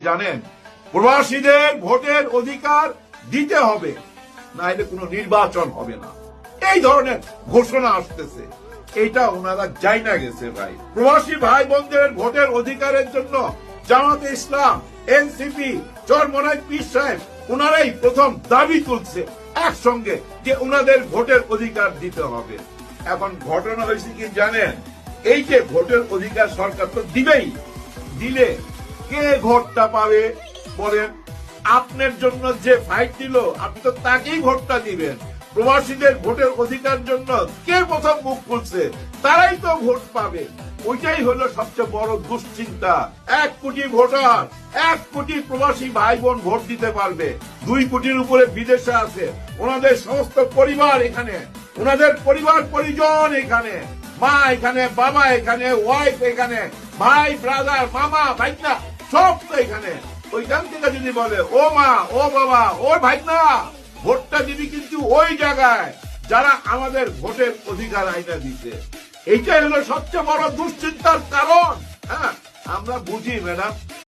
জানেন, প্রবাসীদের ভোটের অধিকার দিতে হবে, না হলে কোনো নির্বাচন হবে না, এই ধরনের ঘোষণা আসতেছে। এইটা ওনারা যাই না গেছে ভাই। প্রবাসী ভাই বোনদের ভোটের অধিকারের জন্য জামাতে ইসলাম, এনসিপি, চরমনাই পীর সাহেব ওনারাই প্রথম দাবি তুলছে একসঙ্গে যে ওনাদের ভোটের অধিকার দিতে হবে। এখন ঘটনা হয়েছে কি জানেন, এই যে ভোটের অধিকার সরকার তো দিবেই, দিলে কে ভোটটা পাবে বলেন? আপনার জন্য যে ফাইট দিল আপনি তো তাকেই ভোটটা দিবেন। প্রবাসীদের ভোটের অধিকার জন্য কে প্রথম মুখ খুলছে তারাই তো ভোট পাবে। ওইটাই হলো সবচেয়ে বড় দুশ্চিন্তা। 1 কোটি ভোটার, 1 কোটি প্রবাসী ভাই বোন ভোট দিতে পারবে। 2 কোটির উপরে বিদেশে আছে, ওনাদের সমস্ত পরিবার এখানে, ওনাদের পরিবার পরিজন এখানে, মা এখানে, বাবা এখানে, ওয়াইফ এখানে, ভাই ব্রাদার, মামা ভাইনা সব তো এখানে। ওইখান থেকে যদি বলে ও মা, ও বাবা, ও ভাইনা, ভোটটা দিবি কিন্তু ওই জায়গায় যারা আমাদের ভোটের অধিকার আইনা দিতে। এইটাই হলো সবচেয়ে বড় দুশ্চিন্তার কারণ। হ্যাঁ, আমরা বুঝি ম্যাডাম,